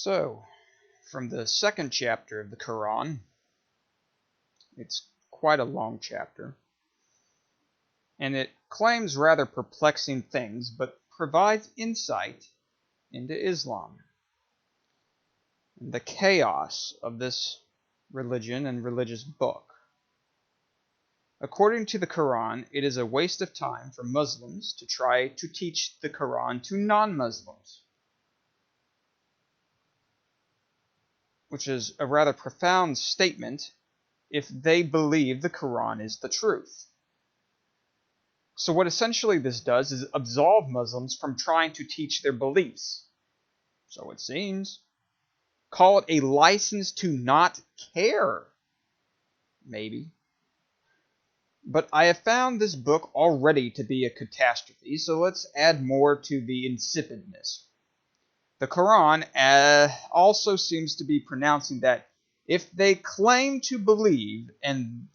So, from the second chapter of the Qur'an, it's quite a long chapter, and it claims rather perplexing things, but provides insight into Islam. And the chaos of this religion and religious book. According to the Qur'an, it is a waste of time for Muslims to try to teach the Qur'an to non-Muslims, which is a rather profound statement if they believe the Qur'an is the truth. So what essentially this does is absolve Muslims from trying to teach their beliefs. So it seems. Call it a license to not care. Maybe. But I have found this book already to be a catastrophe, so let's add more to the insipidness. The Qur'an also seems to be pronouncing that if they claim to believe and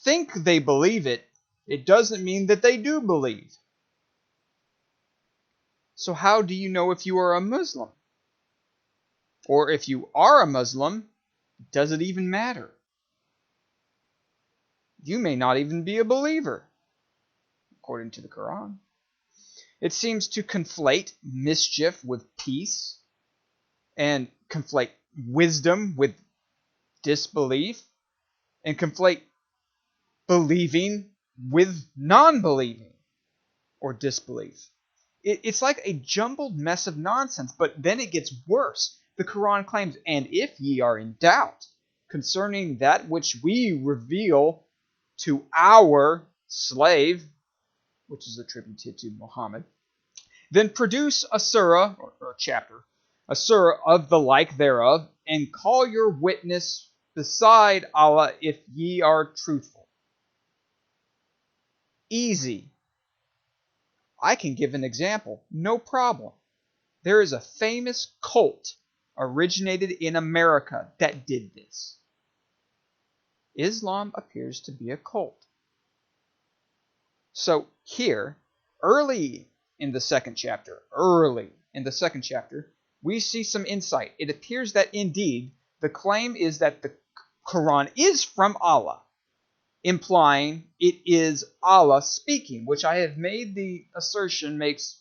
think they believe it, it doesn't mean that they do believe. So how do you know if you are a Muslim? Or if you are a Muslim, does it even matter? You may not even be a believer, according to the Qur'an. It seems to conflate mischief with peace, and conflate wisdom with disbelief, and conflate believing with non-believing or disbelief. It's like a jumbled mess of nonsense, but then it gets worse. The Quran claims, "And if ye are in doubt concerning that which we reveal to our slave," which is attributed to Mohammad, "then produce a surah," or a chapter, "a surah of the like thereof, and call your witness beside Allah if ye are truthful." Easy. I can give an example, no problem. There is a famous cult originated in America that did this. Islam appears to be a cult. So here, early in the second chapter, we see some insight. It appears that indeed the claim is that the Quran is from Allah, implying it is Allah speaking, which I have made the assertion makes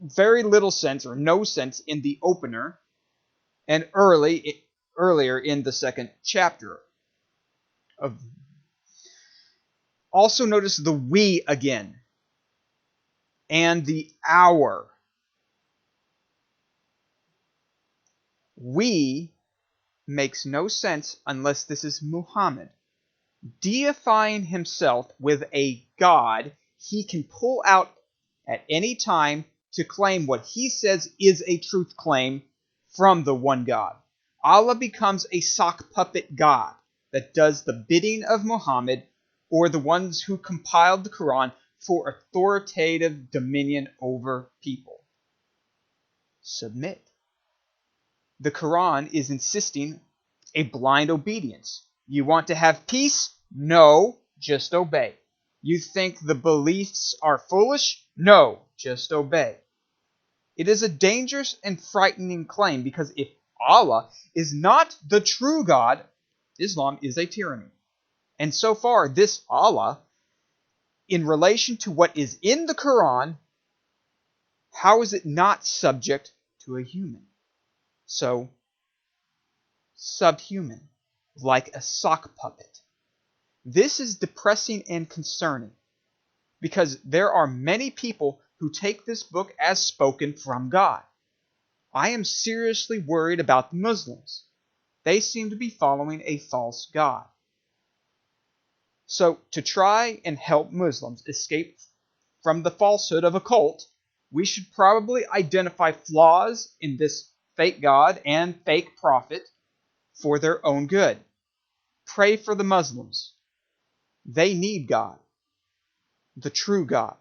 very little sense or no sense in the opener and earlier in the second chapter. Also notice the "we" again and the "our." "We" makes no sense unless this is Muhammad deifying himself with a god he can pull out at any time to claim what he says is a truth claim from the one God. Allah becomes a sock puppet god that does the bidding of Muhammad or the ones who compiled the Quran for authoritative dominion over people. Submit. The Quran is insisting a blind obedience. You want to have peace? No, just obey. You think the beliefs are foolish? No, just obey. It is a dangerous and frightening claim because if Allah is not the true God, Islam is a tyranny. And so far, this Allah, in relation to what is in the Quran, how is it not subject to a human? So, subhuman, like a sock puppet. This is depressing and concerning because there are many people who take this book as spoken from God. I am seriously worried about the Muslims. They seem to be following a false God. So, to try and help Muslims escape from the falsehood of a cult, we should probably identify flaws in this fake God and fake prophet for their own good. Pray for the Muslims. They need God, the true God.